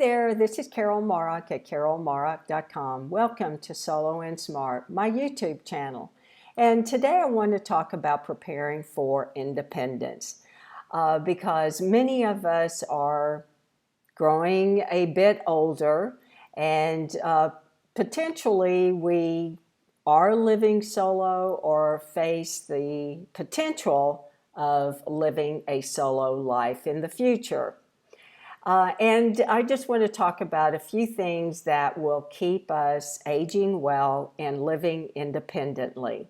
there, this is Carol Marak at carolmarak.com. Welcome to Solo and Smart, my YouTube channel. And today I want to talk about preparing for independence because many of us are growing a bit older and potentially we are living solo or face the potential of living a solo life in the future. And I just want to talk about a few things that will keep us aging well and living independently.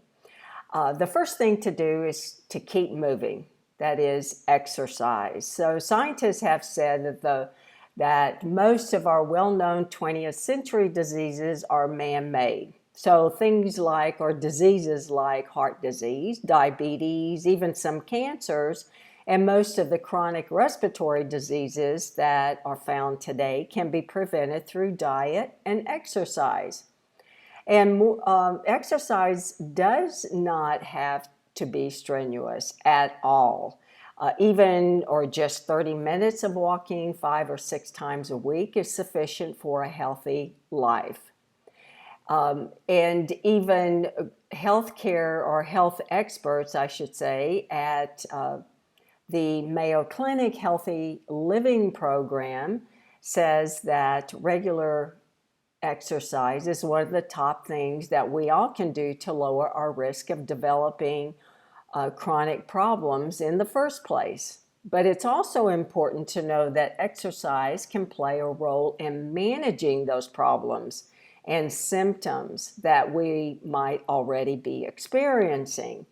The first thing to do is to keep moving, that is exercise. So scientists have said that most of our well-known 20th century diseases are man-made. So things like, or diseases like heart disease, diabetes, even some cancers, and most of the chronic respiratory diseases that are found today can be prevented through diet and exercise. And exercise does not have to be strenuous at all. Even or just 30 minutes of walking 5 or 6 times a week is sufficient for a healthy life. And even healthcare or health experts, I should say, at the Mayo Clinic Healthy Living Program says that regular exercise is one of the top things that we all can do to lower our risk of developing chronic problems in the first place. But it's also important to know that exercise can play a role in managing those problems and symptoms that we might already be experiencing.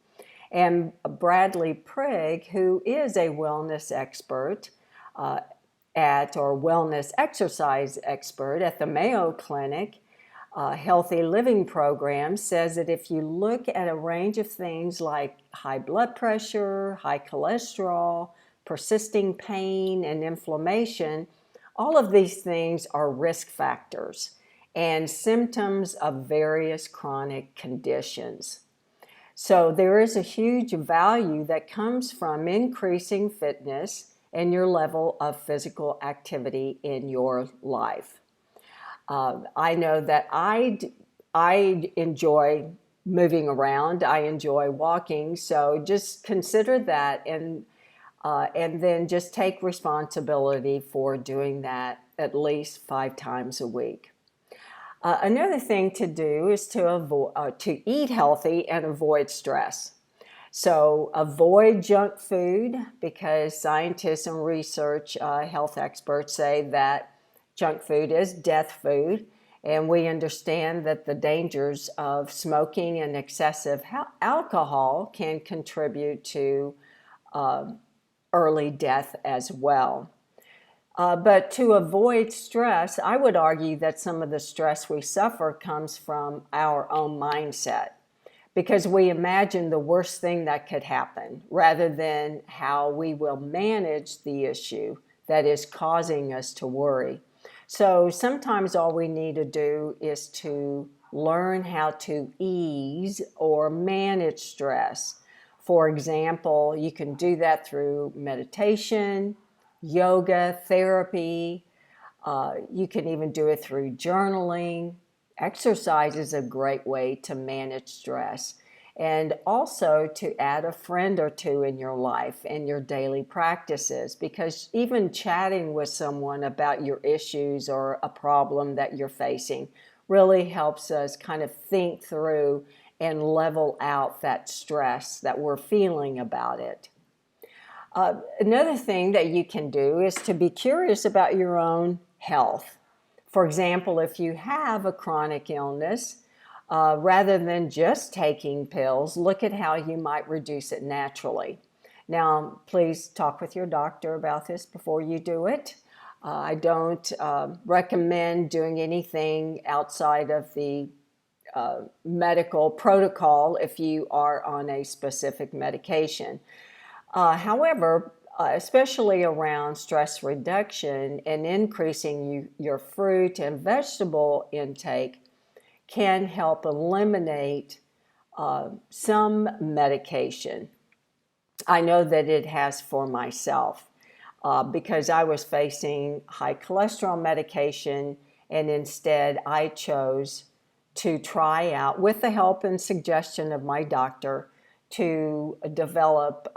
And Bradley Prigg, who is a wellness expert or wellness exercise expert at the Mayo Clinic Healthy Living Program, says that if you look at a range of things like high blood pressure, high cholesterol, persisting pain, and inflammation, all of these things are risk factors and symptoms of various chronic conditions. So there is a huge value that comes from increasing fitness and your level of physical activity in your life. I know that I enjoy moving around. I enjoy walking. So just consider that and then just take responsibility for doing that at least 5 times a week. Another thing to do is to eat healthy and avoid stress. So avoid junk food because scientists and research health experts say that junk food is death food. And we understand that the dangers of smoking and excessive alcohol can contribute to early death as well. But to avoid stress, I would argue that some of the stress we suffer comes from our own mindset because we imagine the worst thing that could happen rather than how we will manage the issue that is causing us to worry. So sometimes all we need to do is to learn how to ease or manage stress. For example, you can do that through meditation, yoga, therapy. You can even do it through journaling. Exercise is a great way to manage stress. And also to add a friend or two in your life and your daily practices, because even chatting with someone about your issues or a problem that you're facing really helps us kind of think through and level out that stress that we're feeling about it. Another thing that you can do is to be curious about your own health. For example, if you have a chronic illness, rather than just taking pills, look at how you might reduce it naturally. Now, please talk with your doctor about this before you do it. I don't recommend doing anything outside of the medical protocol if you are on a specific medication. However, especially around stress reduction and increasing your fruit and vegetable intake can help eliminate some medication. I know that it has for myself. because I was facing high cholesterol medication, and instead I chose to try out, with the help and suggestion of my doctor, to develop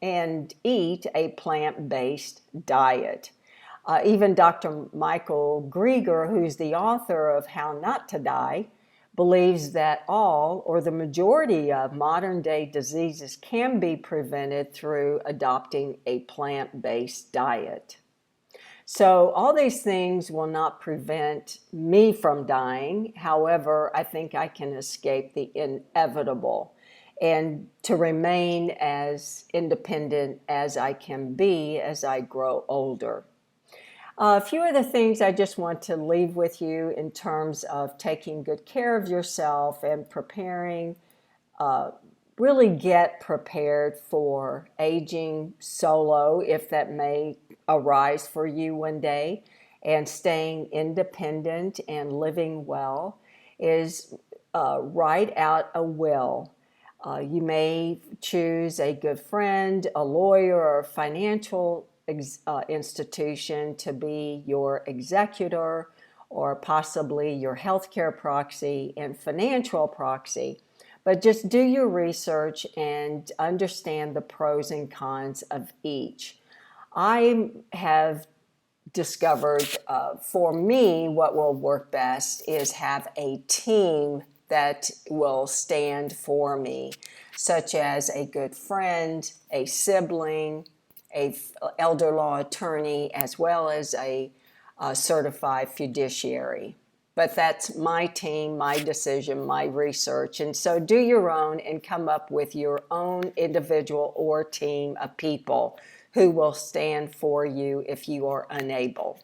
and eat a plant-based diet. Even Dr. Michael Greger, who's the author of How Not to Die, believes that all or the majority of modern day diseases can be prevented through adopting a plant-based diet. So all these things will not prevent me from dying. However, I think I can escape the inevitable and to remain as independent as I can be as I grow older. A few of the things I just want to leave with you in terms of taking good care of yourself and preparing, really get prepared for aging solo if that may arise for you one day, and staying independent and living well is write out a will. You may choose a good friend, a lawyer, or a financial institution to be your executor, or possibly your healthcare proxy and financial proxy. But just do your research and understand the pros and cons of each. I have discovered for me what will work best is have a team that will stand for me, such as a good friend, a sibling, a elder law attorney, as well as a certified fiduciary. But that's my team, my decision, my research. And so do your own and come up with your own individual or team of people who will stand for you if you are unable.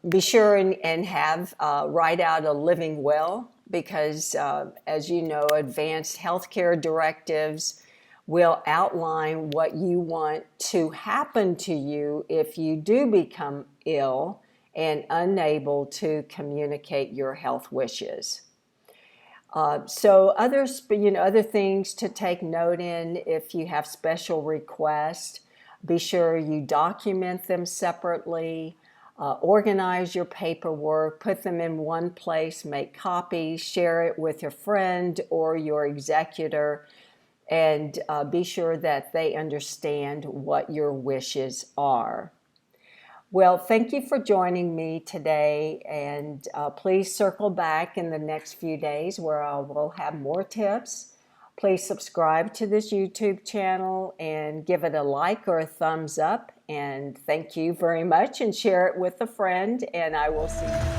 Be sure and have write out a living will, because as you know, advanced healthcare directives will outline what you want to happen to you if you do become ill and unable to communicate your health wishes. So other things to take note in: if you have special requests, be sure you document them separately. Organize your paperwork, put them in one place, make copies, share it with your friend or your executor, and be sure that they understand what your wishes are. Well, thank you for joining me today, and please circle back in the next few days where I will have more tips. Please subscribe to this YouTube channel and give it a like or a thumbs up. And thank you very much, and share it with a friend, and I will see you.